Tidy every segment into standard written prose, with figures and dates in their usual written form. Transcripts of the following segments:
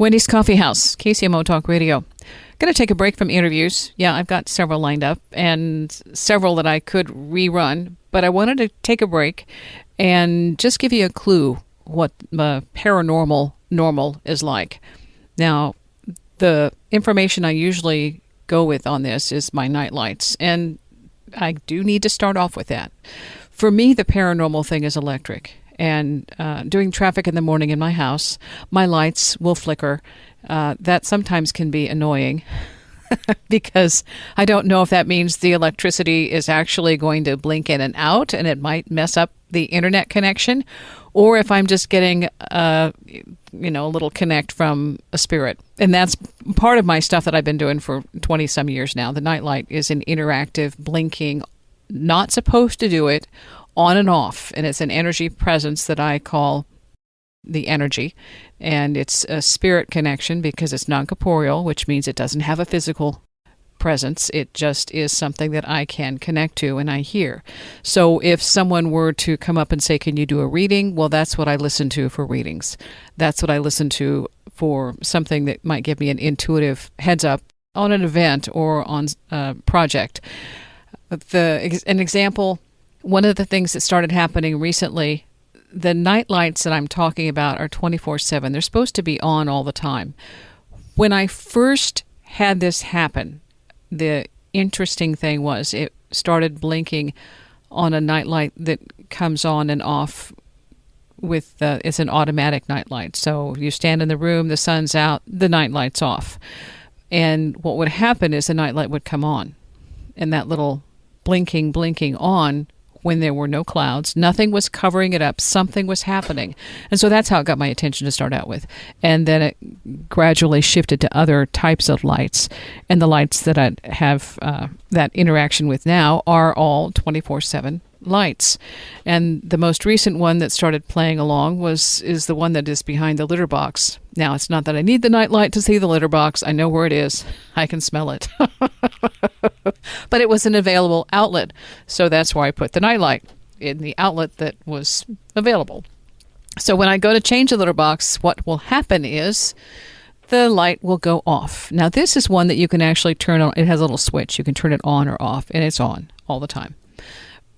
Wendy's Coffee House, KCMO Talk Radio. Going to take a break from interviews. Yeah, I've got several lined up and several that I could rerun, but I wanted to take a break and just give you a clue what paranormal normal is like. Now, the information I usually go with on this is my nightlights, and I do need to start off with that. For me, the paranormal thing is electric. And doing traffic in the morning in my house, my lights will flicker. That sometimes can be annoying because I don't know if that means the electricity is actually going to blink in and out and it might mess up the internet connection, or if I'm just getting a little connect from a spirit. And that's part of my stuff that I've been doing for 20 some years now. The nightlight is an interactive blinking, not supposed to do it, on and off, and it's an energy presence that I call the energy, and it's a spirit connection because it's non-corporeal, which means it doesn't have a physical presence. It just is something that I can connect to and I hear. So if someone were to come up and say, can you do a reading? Well, that's what I listen to for readings. That's what I listen to for something that might give me an intuitive heads up on an event or on a project. An example, one of the things that started happening recently, the night lights that I'm talking about are 24/7. They're supposed to be on all the time. When I first had this happen, the interesting thing was it started blinking on a nightlight that comes on and off with, it's an automatic nightlight. So you stand in the room, the sun's out, the nightlight's off. And what would happen is the nightlight would come on, and that little blinking on when there were no clouds. Nothing was covering it up. Something was happening. And so that's how it got my attention to start out with. And then it gradually shifted to other types of lights. And the lights that I have that interaction with now are all 24/7 lights. And the most recent one that started playing along is the one that is behind the litter box. Now, it's not that I need the nightlight to see the litter box. I know where it is. I can smell it. But it was an available outlet. So that's why I put the nightlight in the outlet that was available. So when I go to change the litter box, what will happen is the light will go off. Now, this is one that you can actually turn on. It has a little switch. You can turn it on or off, and it's on all the time.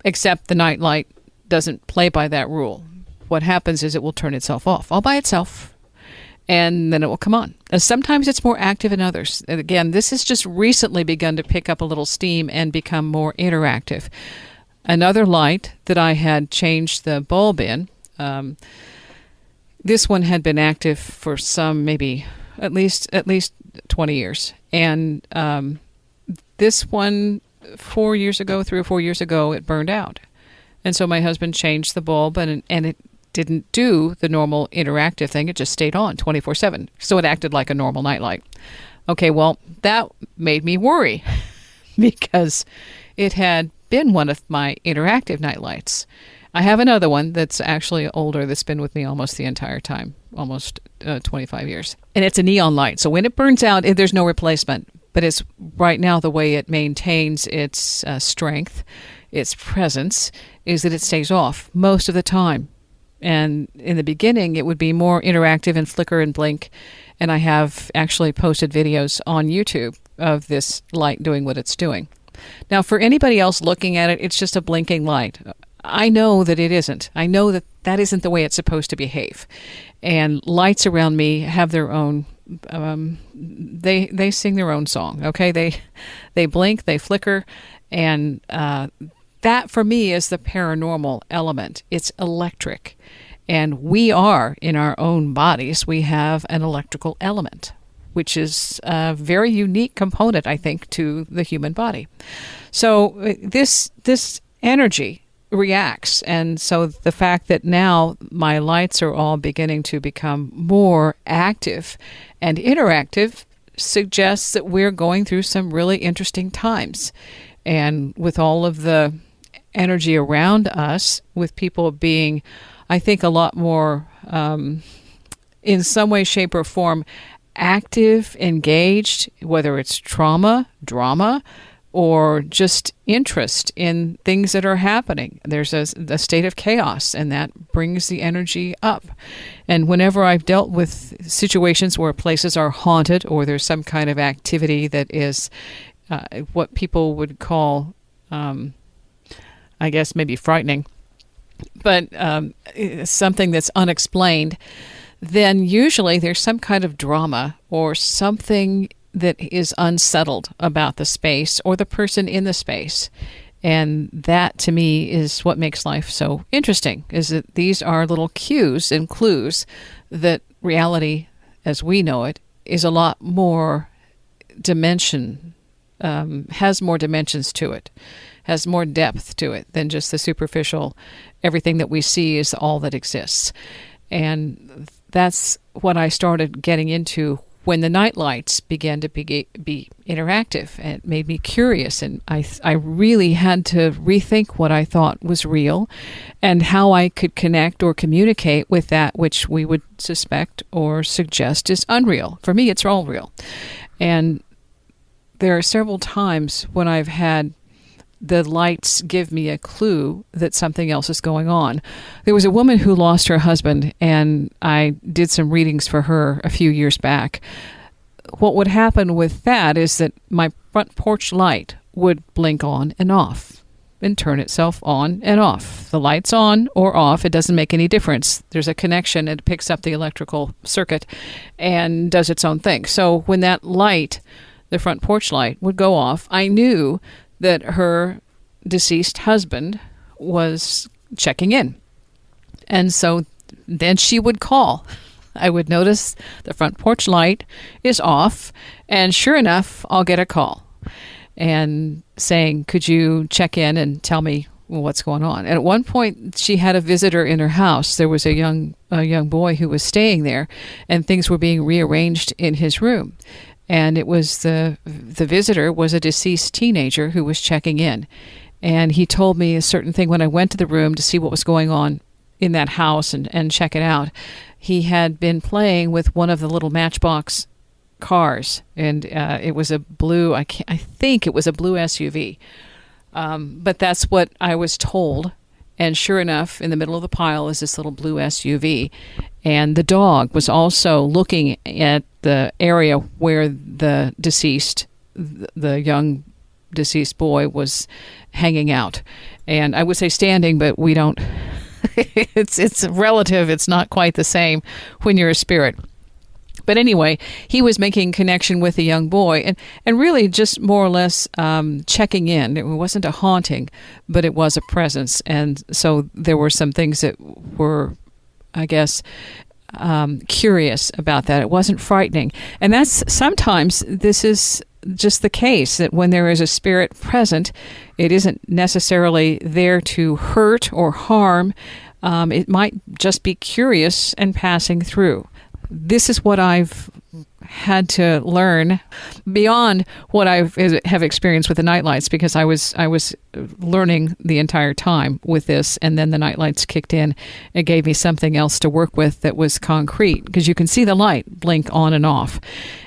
Except the nightlight doesn't play by that rule. What happens is it will turn itself off all by itself, and then it will come on. And sometimes it's more active than others. And again, this has just recently begun to pick up a little steam and become more interactive. Another light that I had changed the bulb in, this one had been active for some, maybe at least 20 years. And this one, 3 or 4 years ago, it burned out. And so my husband changed the bulb, and it didn't do the normal interactive thing. It just stayed on 24/7. So it acted like a normal nightlight. Okay, well, that made me worry because it had been one of my interactive nightlights. I have another one that's actually older that's been with me almost the entire time, almost 25 years. And it's a neon light. So when it burns out, there's no replacement. But it's right now the way it maintains its strength, its presence, is that it stays off most of the time. And in the beginning, it would be more interactive and flicker and blink. And I have actually posted videos on YouTube of this light doing what it's doing. Now, for anybody else looking at it, it's just a blinking light. I know that it isn't. I know that that isn't the way it's supposed to behave. And lights around me have their own they sing their own song. Okay, they blink, they flicker, and that for me is the paranormal element. It's electric, and we are in our own bodies. We have an electrical element, which is a very unique component, I think, to the human body. So this energy reacts, and so the fact that now my lights are all beginning to become more active and interactive suggests that we're going through some really interesting times. And with all of the energy around us, with people being, I think, a lot more in some way, shape, or form active, engaged, whether it's trauma, drama, or just interest in things that are happening. There's a state of chaos, and that brings the energy up. And whenever I've dealt with situations where places are haunted or there's some kind of activity that is what people would call, I guess, maybe frightening, but something that's unexplained, then usually there's some kind of drama or something that is unsettled about the space or the person in the space. And that, to me, is what makes life so interesting, is that these are little cues and clues that reality, as we know it, is a lot more has more dimensions to it, has more depth to it than just the superficial, everything that we see is all that exists. And that's what I started getting into when the Nightlights began to be interactive, and it made me curious, and I really had to rethink what I thought was real and how I could connect or communicate with that which we would suspect or suggest is unreal. For me, it's all real. And there are several times when I've had the lights give me a clue that something else is going on. There was a woman who lost her husband, and I did some readings for her a few years back. What would happen with that is that my front porch light would blink on and off and turn itself on and off. The light's on or off, it doesn't make any difference. There's a connection, it picks up the electrical circuit and does its own thing. So when that light, the front porch light, would go off, I knew that her deceased husband was checking in. And so then she would call. I would notice the front porch light is off, and sure enough, I'll get a call and saying, could you check in and tell me what's going on? And at one point, she had a visitor in her house. There was a young boy who was staying there, and things were being rearranged in his room. And it was the visitor was a deceased teenager who was checking in. And he told me a certain thing when I went to the room to see what was going on in that house and check it out. He had been playing with one of the little Matchbox cars, and it was a blue, I think it was a blue SUV. But that's what I was told. And sure enough, in the middle of the pile is this little blue SUV. And the dog was also looking at the area where the young deceased boy was hanging out. And I would say standing, but we don't, it's relative. It's not quite the same when you're a spirit. But anyway, he was making connection with the young boy and really just more or less checking in. It wasn't a haunting, but it was a presence. And so there were some things that were, I guess, curious about that. It wasn't frightening. And that's sometimes this is just the case, that when there is a spirit present, it isn't necessarily there to hurt or harm. It might just be curious and passing through. This is what I've had to learn beyond what I have experienced with the Nightlights, because I was learning the entire time with this, and then the Nightlights kicked in. It gave me something else to work with that was concrete, because you can see the light blink on and off.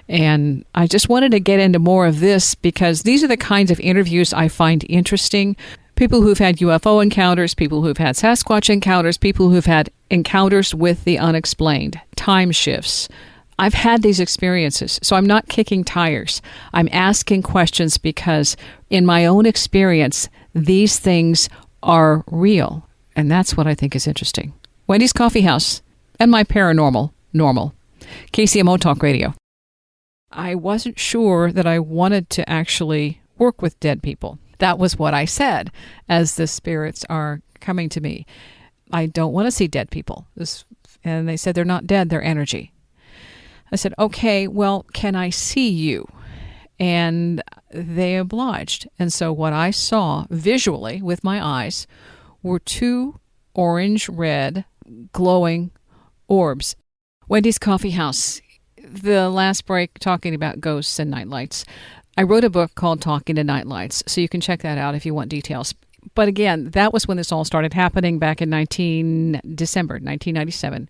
And I just wanted to get into more of this because these are the kinds of interviews I find interesting. People who've had UFO encounters, people who've had Sasquatch encounters, people who've had encounters with the unexplained, time shifts. I've had these experiences, so I'm not kicking tires. I'm asking questions because in my own experience, these things are real. And that's what I think is interesting. Wendy's Coffee House and my paranormal normal. KCMO Talk Radio. I wasn't sure that I wanted to actually work with dead people. That was what I said as the spirits are coming to me. I don't want to see dead people. And they said, they're not dead, they're energy. I said, okay, well, can I see you? And they obliged. And so what I saw visually with my eyes were two orange-red glowing orbs. Wendy's Coffee House. The last break talking about ghosts and nightlights. I wrote a book called Talking to Nightlights, so you can check that out if you want details. But again, that was when this all started happening back in December 1997.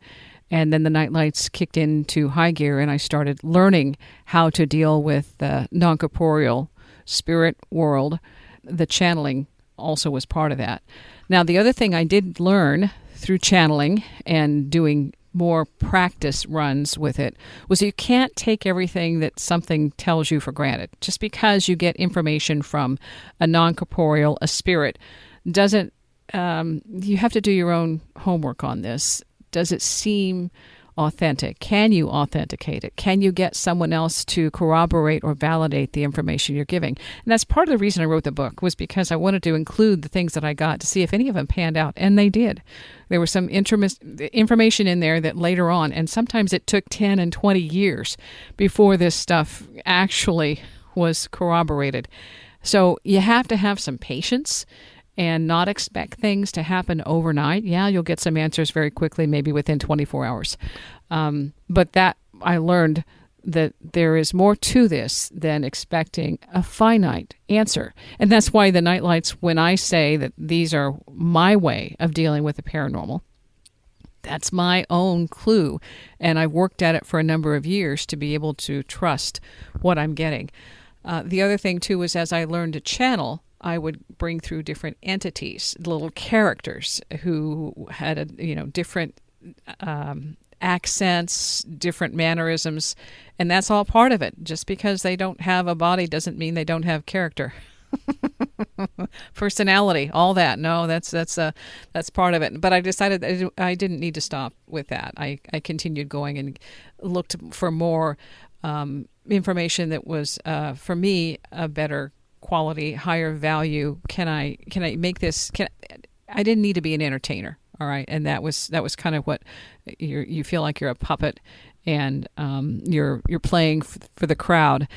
And then the Nightlights kicked into high gear, and I started learning how to deal with non-corporeal spirit world. The channeling also was part of that. Now, the other thing I did learn through channeling and doing more practice runs with it was you can't take everything that something tells you for granted. Just because you get information from a non-corporeal, a spirit, doesn't, you have to do your own homework on this. Does it seem authentic? Can you authenticate it? Can you get someone else to corroborate or validate the information you're giving? And that's part of the reason I wrote the book, was because I wanted to include the things that I got to see if any of them panned out. And they did. There was some information in there that later on, and sometimes it took 10 and 20 years before this stuff actually was corroborated. So you have to have some patience and not expect things to happen overnight. Yeah, you'll get some answers very quickly, maybe within 24 hours. But that I learned that there is more to this than expecting a finite answer. And that's why the Nightlights, when I say that these are my way of dealing with the paranormal, that's my own clue. And I've worked at it for a number of years to be able to trust what I'm getting. The other thing, too, is as I learned to channel, I would bring through different entities, little characters who had different accents, different mannerisms, and that's all part of it. Just because they don't have a body doesn't mean they don't have character, personality, all that. No, that's part of it. But I decided that I didn't need to stop with that. I continued going and looked for more information that was for me a better quality, higher value. Can I make this? I didn't need to be an entertainer, all right. And that was kind of what you feel like you're a puppet, and you're playing for the crowd.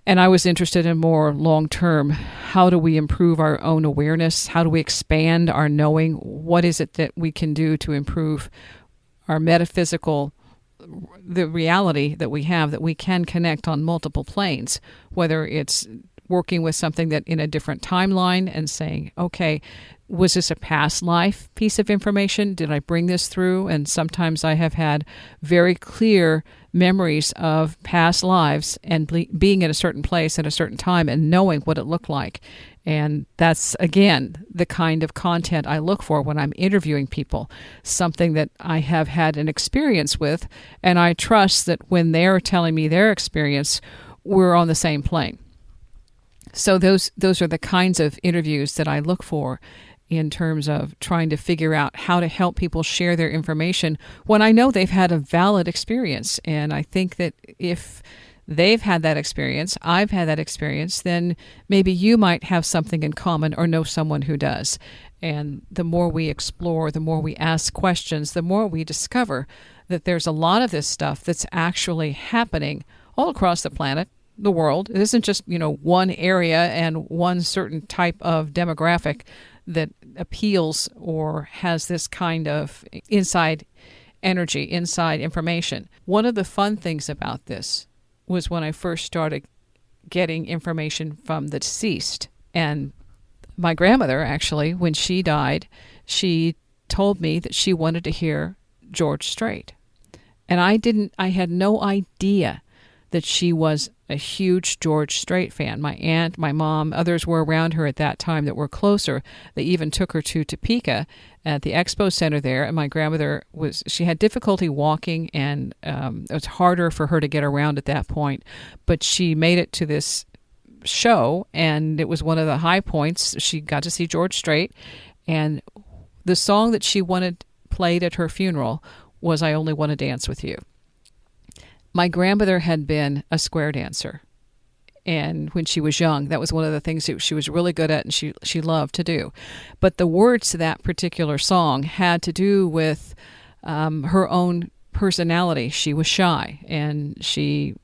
And I was interested in more long term. How do we improve our own awareness? How do we expand our knowing? What is it that we can do to improve our metaphysical, the reality that we have, that we can connect on multiple planes, whether it's working with something that in a different timeline and saying, okay, was this a past life piece of information? Did I bring this through? And sometimes I have had very clear memories of past lives and being at a certain place at a certain time and knowing what it looked like. And that's, again, the kind of content I look for when I'm interviewing people, something that I have had an experience with, and I trust that when they're telling me their experience, we're on the same plane. So those are the kinds of interviews that I look for in terms of trying to figure out how to help people share their information when I know they've had a valid experience. And I think that if they've had that experience, I've had that experience, then maybe you might have something in common or know someone who does. And the more we explore, the more we ask questions, the more we discover that there's a lot of this stuff that's actually happening all across the planet, the world. It isn't just, one area and one certain type of demographic that appeals or has this kind of inside energy, inside information. One of the fun things about this was when I first started getting information from the deceased. And my grandmother, actually, when she died, she told me that she wanted to hear George Strait. And I had no idea that she was a huge George Strait fan. My aunt, my mom, others were around her at that time that were closer. They even took her to Topeka at the expo center there, and my grandmother she had difficulty walking, and it was harder for her to get around at that point, but she made it to this show, and it was one of the high points. She got to see George Strait, and the song that she wanted played at her funeral was I Only Want to Dance With You. My grandmother had been a square dancer, and when she was young, that was one of the things that she was really good at and she loved to do. But the words to that particular song had to do with her own personality. She was shy, and she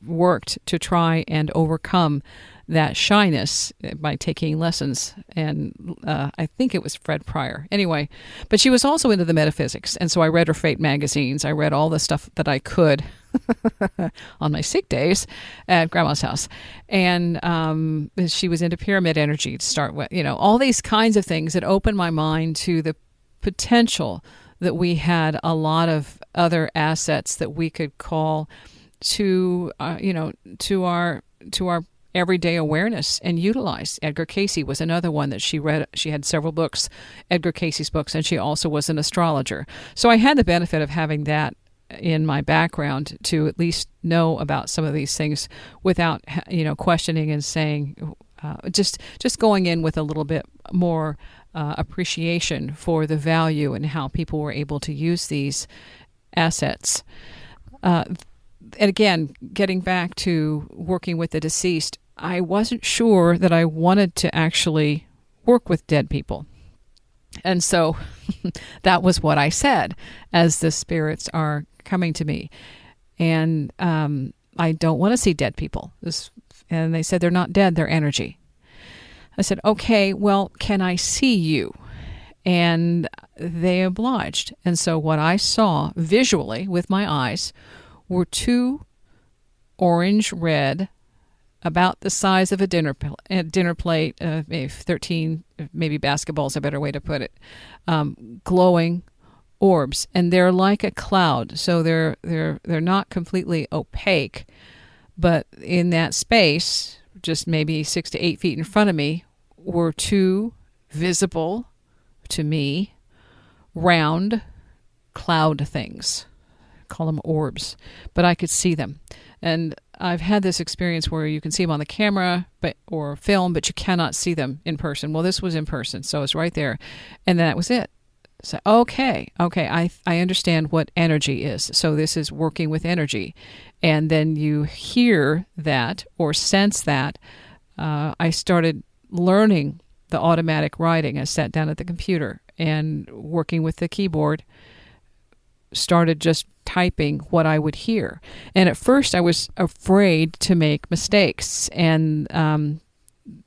worked to try and overcome that shyness by taking lessons. And I think it was Fred Pryor. Anyway, but she was also into the metaphysics. And so I read her Fate magazines. I read all the stuff that I could on my sick days at Grandma's house. And she was into pyramid energy to start with, all these kinds of things that opened my mind to the potential that we had a lot of other assets that we could call to our everyday awareness and utilize. Edgar Cayce was another one that she read. She had several books, Edgar Cayce's books, and she also was an astrologer. So I had the benefit of having that in my background to at least know about some of these things without, questioning and saying, just going in with a little bit more appreciation for the value and how people were able to use these assets. And again, getting back to working with the deceased, I wasn't sure that I wanted to actually work with dead people. And so that was what I said as the spirits are coming to me. And I don't want to see dead people. And they said, they're not dead, they're energy. I said, okay, well, can I see you? And they obliged. And so what I saw visually with my eyes were two orange-red, about the size of a dinner plate, maybe 13, maybe basketball's a better way to put it, glowing orbs. And they're like a cloud, so they're not completely opaque, but in that space, just maybe 6 to 8 feet in front of me, were two visible to me round cloud things. Call them orbs, but I could see them. And I've had this experience where you can see them on the camera or film, but you cannot see them in person. Well, this was in person, so it's right there. And that was it. So, okay, I understand what energy is. So this is working with energy. And then you hear that or sense that. I started learning the automatic writing. I sat down at the computer and working with the keyboard, started just typing what I would hear. And at first I was afraid to make mistakes. And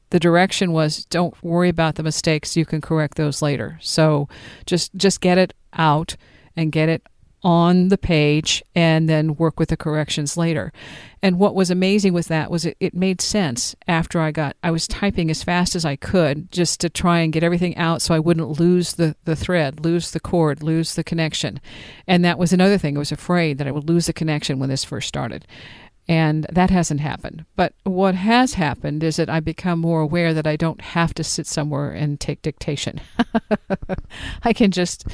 the direction was, don't worry about the mistakes. You can correct those later. So just get it out and get it on the page and then work with the corrections later. And what was amazing with that was it made sense after I was typing as fast as I could just to try and get everything out so I wouldn't lose the thread, lose the cord, lose the connection. And that was another thing. I was afraid that I would lose the connection when this first started. And that hasn't happened. But what has happened is that I've become more aware that I don't have to sit somewhere and take dictation. I can just,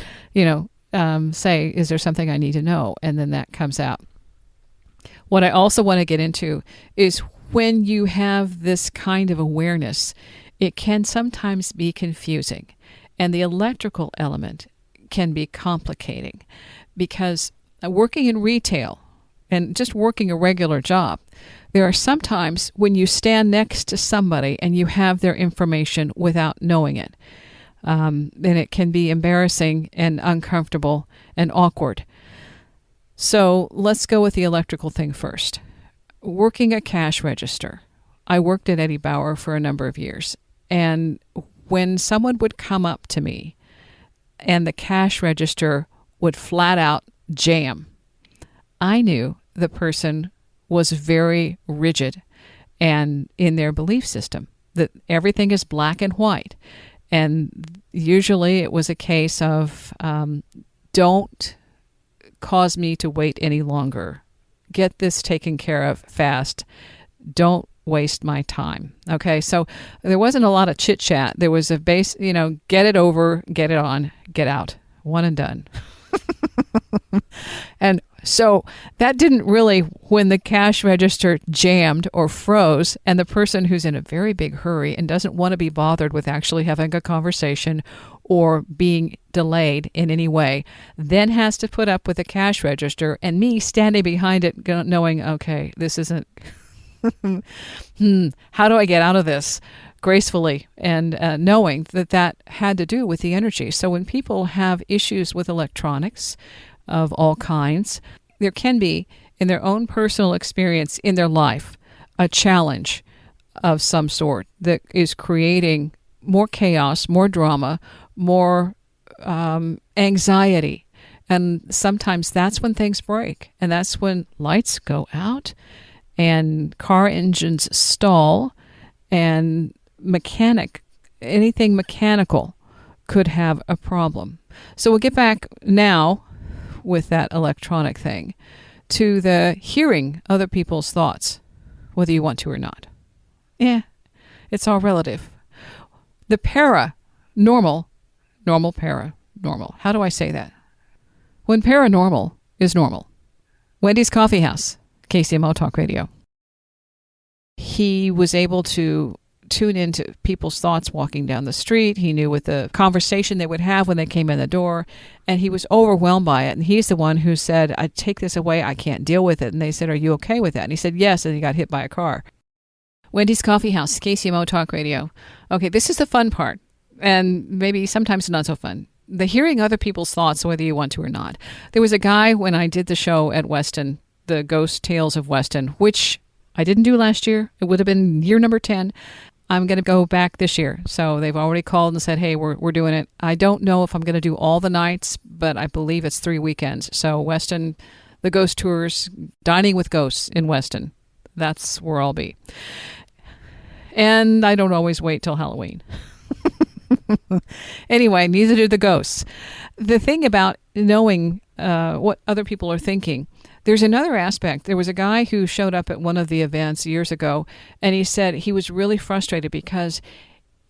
say, is there something I need to know? And then that comes out. What I also want to get into is when you have this kind of awareness, it can sometimes be confusing. And the electrical element can be complicating because working in retail and just working a regular job, there are some times when you stand next to somebody and you have their information without knowing it. And it can be embarrassing and uncomfortable and awkward. So let's go with the electrical thing first. Working a cash register. I worked at Eddie Bauer for a number of years. And when someone would come up to me and the cash register would flat out jam, I knew the person was very rigid and in their belief system, that everything is black and white. And usually it was a case of, don't cause me to wait any longer. Get this taken care of fast. Don't waste my time. Okay, so there wasn't a lot of chit-chat. There was a base, get it over, get it on, get out. One and done. And so that didn't really, when the cash register jammed or froze and the person who's in a very big hurry and doesn't want to be bothered with actually having a conversation or being delayed in any way, then has to put up with the cash register and me standing behind it knowing, okay, this isn't, how do I get out of this gracefully? And knowing that had to do with the energy. So when people have issues with electronics of all kinds, there can be, in their own personal experience in their life, a challenge of some sort that is creating more chaos, more drama, more anxiety. And sometimes that's when things break. And that's when lights go out and car engines stall and anything mechanical could have a problem. So we'll get back now with that electronic thing to the hearing other people's thoughts, whether you want to or not. It's all relative. The paranormal, normal. How do I say that? When paranormal is normal. Wendy's Coffee House, KCMO Talk Radio. He was able to tune into people's thoughts walking down the street. He knew what the conversation they would have when they came in the door, and he was overwhelmed by it. And he's the one who said, I take this away, I can't deal with it. And they said, are you okay with that? And he said, yes, and he got hit by a car. Wendy's Coffee House, KCMO Talk Radio. Okay, this is the fun part, and maybe sometimes not so fun. The hearing other people's thoughts, whether you want to or not. There was a guy when I did the show at Weston, the Ghost Tales of Weston, which I didn't do last year. It would have been year number 10. I'm going to go back this year. So they've already called and said, hey, we're doing it. I don't know if I'm going to do all the nights, but I believe it's 3 weekends. So Weston, the Ghost Tours, Dining with Ghosts in Weston. That's where I'll be. And I don't always wait till Halloween. Anyway, neither do the ghosts. The thing about knowing what other people are thinking, there's another aspect. There was a guy who showed up at one of the events years ago, and he said he was really frustrated because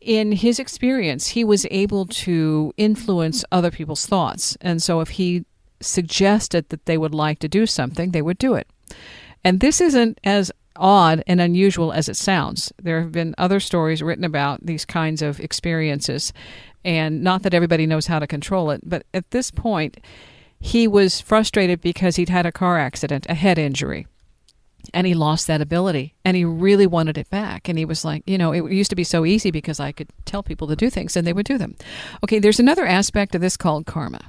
in his experience, he was able to influence other people's thoughts. And so if he suggested that they would like to do something, they would do it. And this isn't as odd and unusual as it sounds. There have been other stories written about these kinds of experiences, and not that everybody knows how to control it, but at this point, he was frustrated because he'd had a car accident, a head injury, and he lost that ability, and he really wanted it back. And he was like, it used to be so easy because I could tell people to do things, and they would do them. Okay, there's another aspect of this called karma.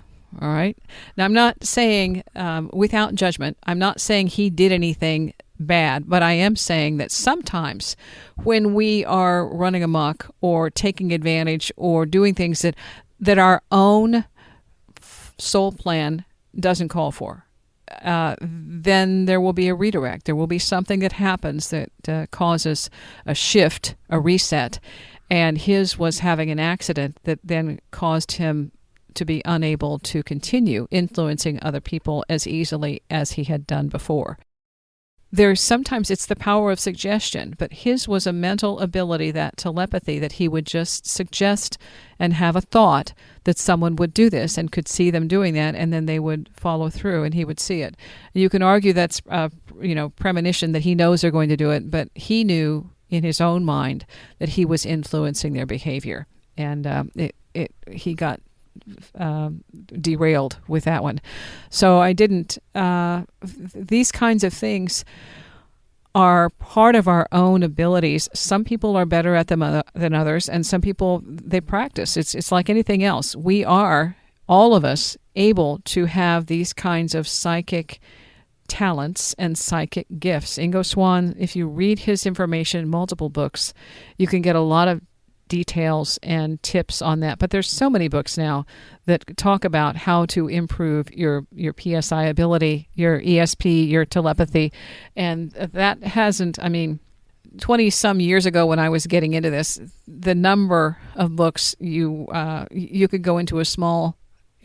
All right? Now, I'm not saying, without judgment, I'm not saying he did anything bad, but I am saying that sometimes when we are running amok or taking advantage or doing things that our own soul plan doesn't call for, then there will be a redirect. There will be something that happens that causes a shift, a reset, and his was having an accident that then caused him to be unable to continue influencing other people as easily as he had done before. Sometimes it's the power of suggestion, but his was a mental ability, that telepathy, that he would just suggest and have a thought that someone would do this and could see them doing that, and then they would follow through and he would see it. You can argue that's premonition, that he knows they're going to do it, but he knew in his own mind that he was influencing their behavior, and he got derailed with that one. So I didn't. These kinds of things are part of our own abilities. Some people are better at them than others, and some people, they practice. It's like anything else. We are, all of us, able to have these kinds of psychic talents and psychic gifts. Ingo Swann, if you read his information, multiple books, you can get a lot of details and tips on that. But there's so many books now that talk about how to improve your PSI ability, your ESP, your telepathy. And that hasn't, 20 some years ago when I was getting into this, the number of books you could go into a small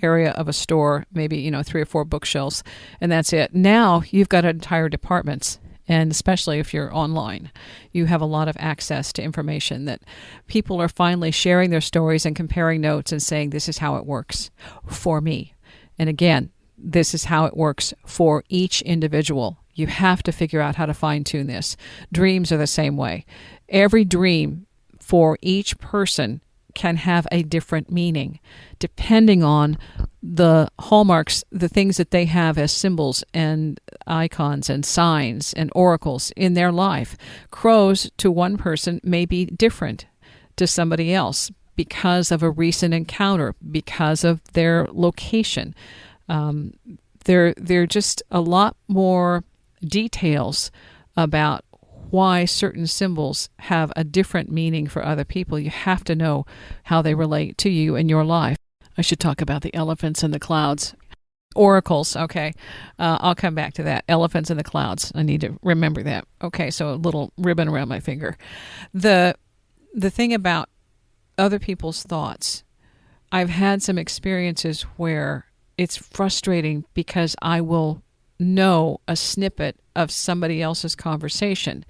area of a store, maybe 3 or 4 bookshelves, and that's it. Now you've got entire departments. And especially if you're online, you have a lot of access to information that people are finally sharing their stories and comparing notes and saying, this is how it works for me. And again, this is how it works for each individual. You have to figure out how to fine-tune this. Dreams are the same way. Every dream for each person can have a different meaning depending on the hallmarks, the things that they have as symbols and icons and signs and oracles in their life. Crows to one person may be different to somebody else because of a recent encounter, because of their location. There are just a lot more details about why certain symbols have a different meaning for other people. You have to know how they relate to you in your life. I should talk about the elephants in the clouds. Oracles, okay. I'll come back to that. Elephants in the clouds. I need to remember that. Okay, so a little ribbon around my finger. The thing about other people's thoughts, I've had some experiences where it's frustrating because I will know a snippet of somebody else's conversation,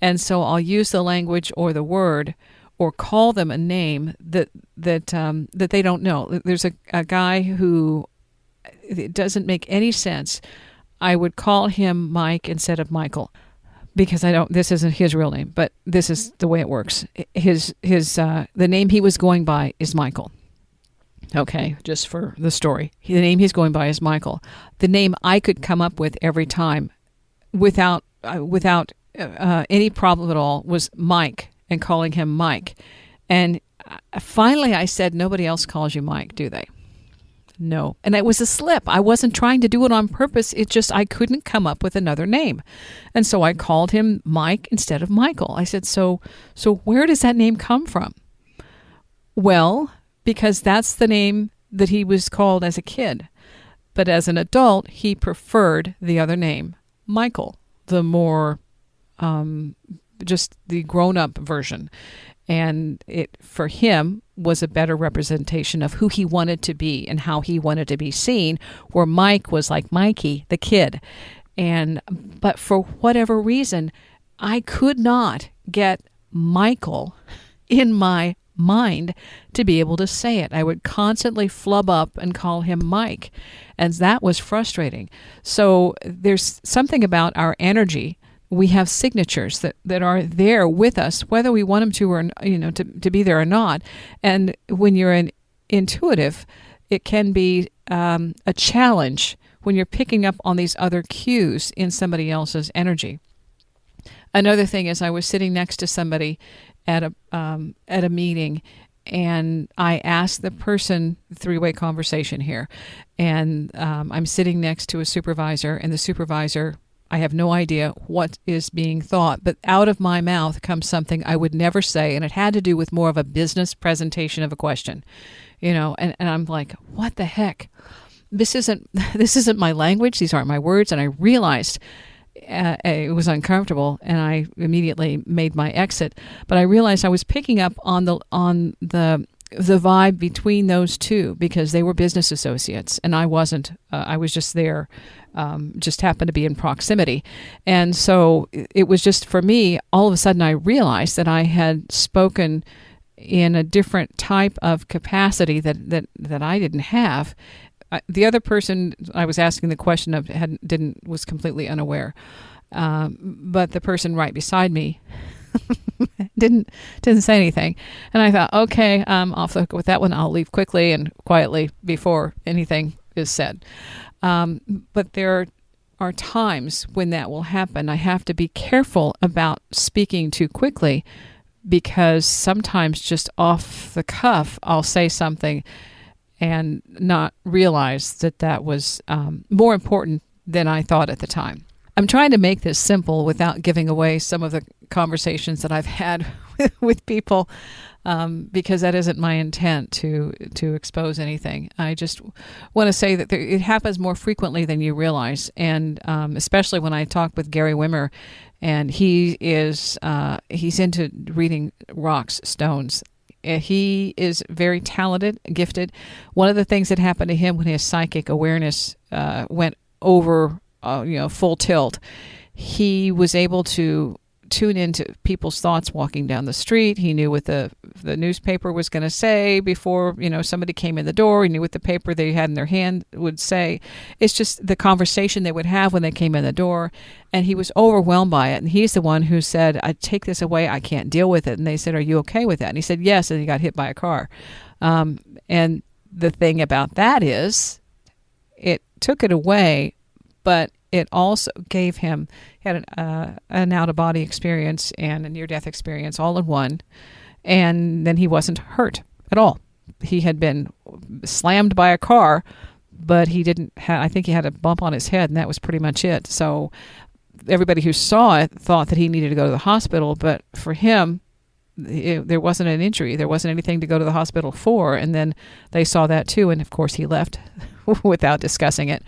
And so I'll use the language or the word or call them a name that they don't know. There's a guy who, it doesn't make any sense. I would call him Mike instead of Michael because this isn't his real name, but this is the way it works. The name he was going by is Michael. Okay, just for the story. The name he's going by is Michael. The name I could come up with every time without any problem at all was Mike, and calling him Mike. And finally I said, nobody else calls you Mike, do they? No. And it was a slip. I wasn't trying to do it on purpose. It just, I couldn't come up with another name. And so I called him Mike instead of Michael. I said, so where does that name come from? Well, because that's the name that he was called as a kid. But as an adult, he preferred the other name, Michael, the more, just the grown-up version. And it, for him, was a better representation of who he wanted to be and how he wanted to be seen, where Mike was like Mikey, the kid. But for whatever reason, I could not get Michael in my mind to be able to say it. I would constantly flub up and call him Mike, and that was frustrating. So there's something about our energy. We have signatures that are there with us, whether we want them to or to be there or not. And when you're an intuitive, it can be a challenge when you're picking up on these other cues in somebody else's energy. Another thing is, I was sitting next to somebody at a meeting, and I asked the person, three-way conversation here, and I'm sitting next to a supervisor, and the supervisor, I have no idea what is being thought, but out of my mouth comes something I would never say, and it had to do with more of a business presentation of a question, and I'm like, what the heck? This isn't my language. These aren't my words. And I realized it was uncomfortable, and I immediately made my exit. But I realized I was picking up on the vibe between those two, because they were business associates and I wasn't. I was just there, just happened to be in proximity. And so it was just, for me, all of a sudden I realized that I had spoken in a different type of capacity that I didn't have. The other person I was asking the question of was completely unaware, but the person right beside me didn't say anything, and I thought, okay, off the hook with that one. I'll leave quickly and quietly before anything is said. But there are times when that will happen. I have to be careful about speaking too quickly, because sometimes just off the cuff I'll say something and not realize that was more important than I thought at the time. I'm trying to make this simple without giving away some of the conversations that I've had with people, because that isn't my intent to expose anything. I just want to say that it happens more frequently than you realize, and especially when I talk with Gary Wimmer, and he's into reading rocks, stones. He is very talented, gifted. One of the things that happened to him when his psychic awareness went over, full tilt, he was able to tune into people's thoughts walking down the street. He knew what the newspaper was going to say before, somebody came in the door. He knew what the paper they had in their hand would say. It's just the conversation they would have when they came in the door. And he was overwhelmed by it. And he's the one who said, I take this away. I can't deal with it. And they said, are you okay with that? And he said, yes. And he got hit by a car. And the thing about that is, it took it away, but it also gave him, had an out-of-body experience and a near-death experience all in one, and then he wasn't hurt at all. He had been slammed by a car, but he didn't I think he had a bump on his head, and that was pretty much it. So everybody who saw it thought that he needed to go to the hospital, but for him, there wasn't an injury. There wasn't anything to go to the hospital for, and then they saw that too, and of course he left without discussing it.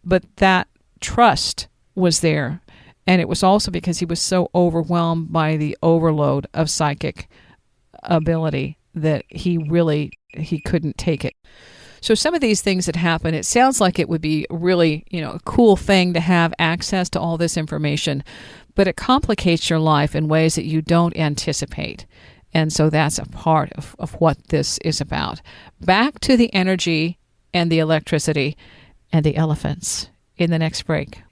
But that trust was there, and it was also because he was so overwhelmed by the overload of psychic ability that he couldn't take it. So some of these things that happen, it sounds like it would be really, a cool thing to have access to all this information, but it complicates your life in ways that you don't anticipate. And so that's a part of what this is about. Back to the energy and the electricity and the elephants in the next break.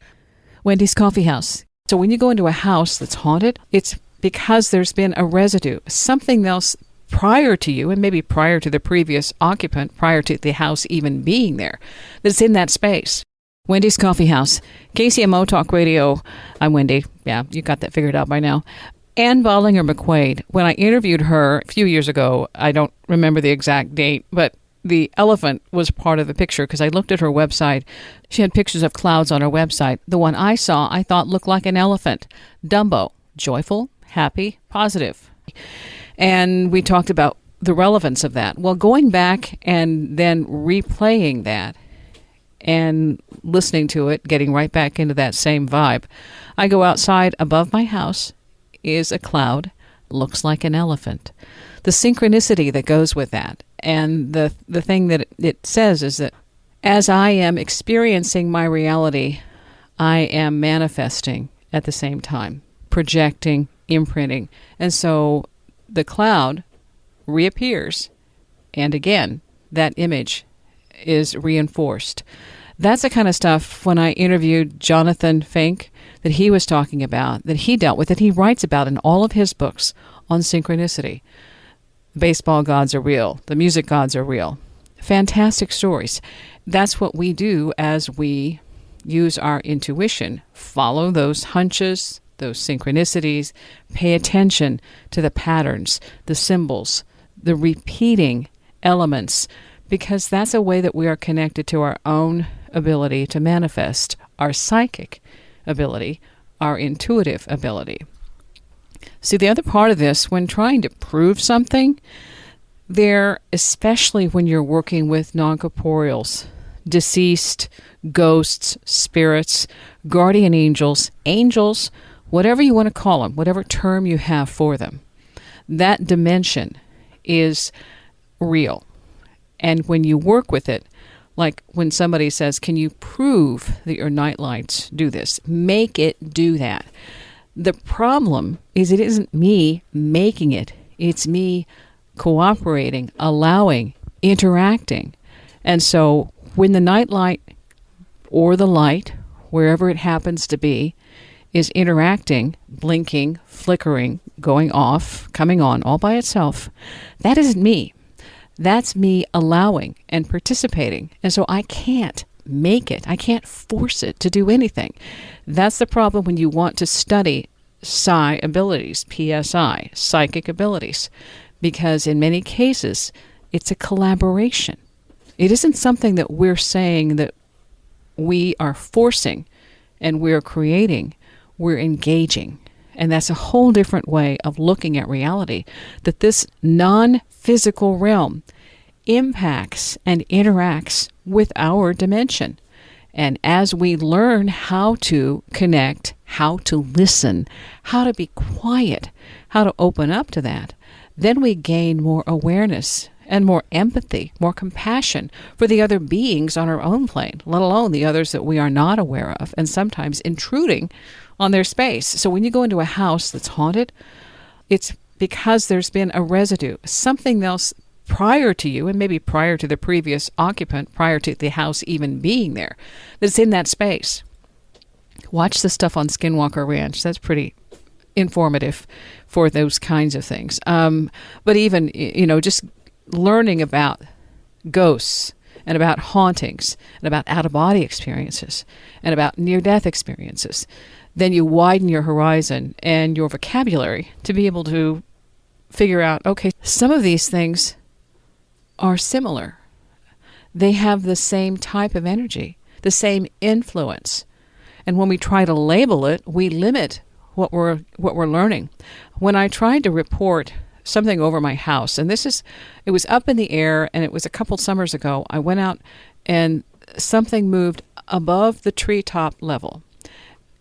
Wendy's Coffee House. So when you go into a house that's haunted, it's because there's been a residue, something else prior to you, and maybe prior to the previous occupant, prior to the house even being there, that's in that space. Wendy's Coffee House, KCMO Talk Radio. I'm Wendy. Yeah, you got that figured out by now. Ann Bollinger McQuaid, when I interviewed her a few years ago, I don't remember the exact date, but the elephant was part of the picture because I looked at her website. She had pictures of clouds on her website. The one I saw, I thought looked like an elephant. Dumbo, joyful, happy, positive. And we talked about the relevance of that. Well, going back and then replaying that and listening to it, getting right back into that same vibe, I go outside above my house is a cloud, looks like an elephant. The synchronicity that goes with that. And the thing that it says is that as I am experiencing my reality, I am manifesting at the same time, projecting, imprinting. And so the cloud reappears, and again, that image is reinforced. That's the kind of stuff when I interviewed Jonathan Fink that he was talking about, that he dealt with, that he writes about in all of his books on synchronicity. The baseball gods are real. The music gods are real. Fantastic stories. That's what we do as we use our intuition. Follow those hunches, those synchronicities. Pay attention to the patterns, the symbols, the repeating elements, because that's a way that we are connected to our own ability to manifest, our psychic ability, our intuitive ability. See, the other part of this, when trying to prove something, especially when you're working with non-corporeals, deceased, ghosts, spirits, guardian angels, whatever you want to call them, whatever term you have for them, that dimension is real. And when you work with it, like when somebody says, can you prove that your nightlights do this? Make it do that. The problem is it isn't me making it. It's me cooperating, allowing, interacting. And so when the nightlight or the light, wherever it happens to be, is interacting, blinking, flickering, going off, coming on all by itself, that isn't me. That's me allowing and participating. And so I can't make it. I can't force it to do anything. That's the problem when you want to study psi abilities, PSI, psychic abilities, because in many cases, it's a collaboration. It isn't something that we're saying that we are forcing and we're creating. We're engaging. And that's a whole different way of looking at reality, that this non-physical realm impacts and interacts with our dimension. And as we learn how to connect, how to listen, how to be quiet, how to open up to that, then we gain more awareness and more empathy, more compassion for the other beings on our own plane, let alone the others that we are not aware of, and sometimes intruding on their space. So when you go into a house that's haunted, it's because there's been a residue, something else prior to you, and maybe prior to the previous occupant, prior to the house even being there, that's in that space. Watch the stuff on Skinwalker Ranch. That's pretty informative for those kinds of things. But even, just learning about ghosts and about hauntings and about out-of-body experiences and about near-death experiences, then you widen your horizon and your vocabulary to be able to figure out, okay, some of these things are similar. They have the same type of energy, the same influence. And when we try to label it, we limit what we're learning. When I tried to report something over my house, and it was up in the air, and it was a couple summers ago, I went out and something moved above the treetop level.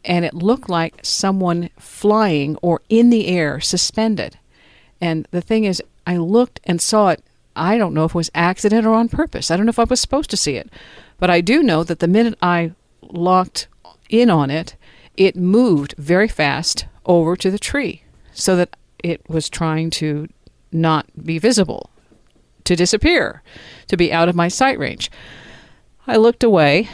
And it looked like someone flying or in the air, suspended. And the thing is, I looked and saw it. I don't know if it was accident or on purpose. I don't know if I was supposed to see it. But I do know that the minute I locked in on it, it moved very fast over to the tree so that it was trying to not be visible, to disappear, to be out of my sight range. I looked away,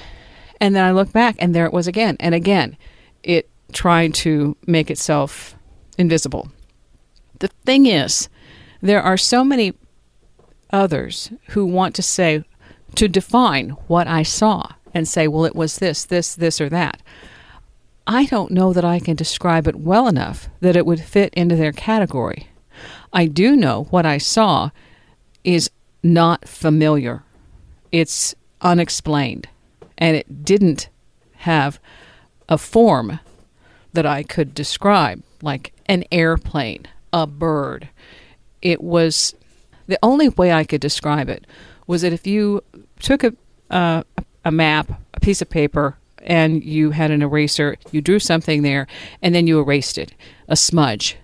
and then I looked back, and there it was again. And again, it tried to make itself invisible. The thing is, there are so many others who want to define what I saw and say, well, it was this, or that. I don't know that I can describe it well enough that it would fit into their category. I do know what I saw is not familiar. It's unexplained. And it didn't have a form that I could describe, like an airplane, a bird. It was, the only way I could describe it was that if you took a map, a piece of paper, and you had an eraser, you drew something there, and then you erased it, a smudge.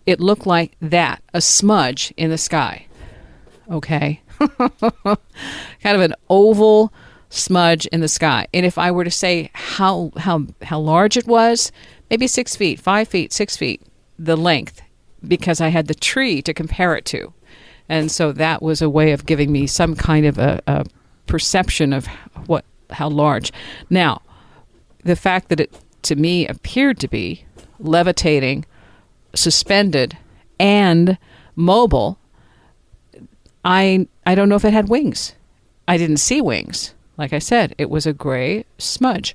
It looked like that, a smudge in the sky. Okay? Kind of an oval smudge in the sky. And if I were to say how large it was, maybe 6 feet, 5 feet, 6 feet, the length, because I had the tree to compare it to. And so that was a way of giving me some kind of a perception of how large. Now, the fact that it, to me, appeared to be levitating, suspended, and mobile, I don't know if it had wings. I didn't see wings. Like I said, it was a gray smudge.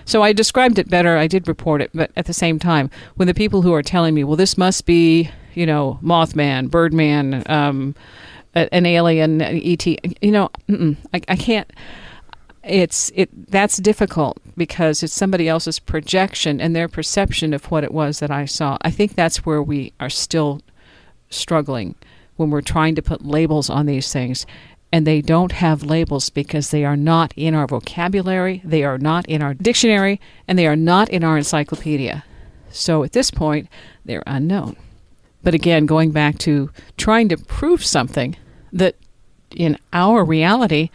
So I described it better. I did report it, but at the same time, when the people who are telling me, well, this must be, Mothman, Birdman, an alien, ET, I can't. That's difficult because it's somebody else's projection and their perception of what it was that I saw. I think that's where we are still struggling when we're trying to put labels on these things. And they don't have labels because they are not in our vocabulary, they are not in our dictionary, and they are not in our encyclopedia. So at this point, they're unknown. But again, going back to trying to prove something that in our reality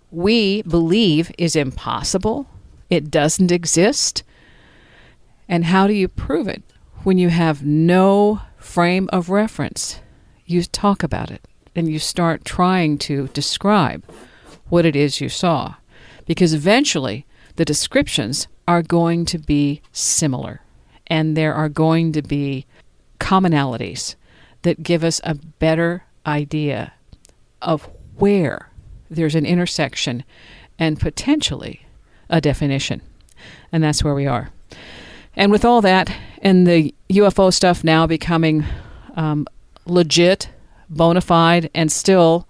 we believe is impossible, it doesn't exist. And how do you prove it when you have no frame of reference? You talk about it. And you start trying to describe what it is you saw. Because eventually, the descriptions are going to be similar. And there are going to be commonalities that give us a better idea of where there's an intersection and potentially a definition. And that's where we are. And with all that, and the UFO stuff now becoming legit, bona fide, and still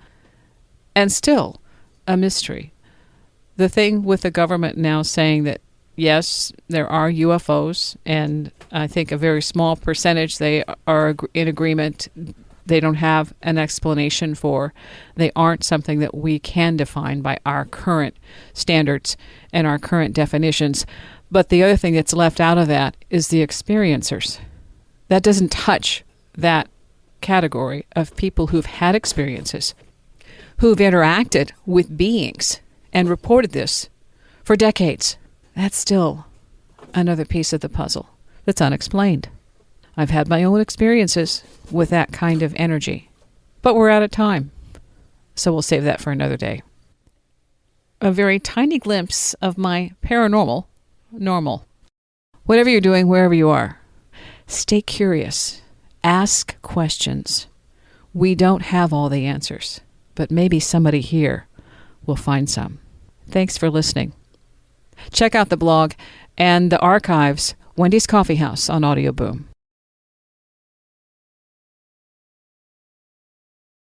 a mystery. The thing with the government now saying that, yes, there are UFOs, and I think a very small percentage they are in agreement, they don't have an explanation for. They aren't something that we can define by our current standards and our current definitions. But the other thing that's left out of that is the experiencers. That doesn't touch that category of people who've had experiences, who've interacted with beings and reported this for decades. That's still another piece of the puzzle that's unexplained. I've had my own experiences with that kind of energy, but we're out of time, so we'll save that for another day. A very tiny glimpse of my paranormal normal. Whatever you're doing, wherever you are, stay curious. Ask questions. We don't have all the answers, but maybe somebody here will find some. Thanks for listening. Check out the blog and the archives, Wendy's Coffee House on Audio Boom.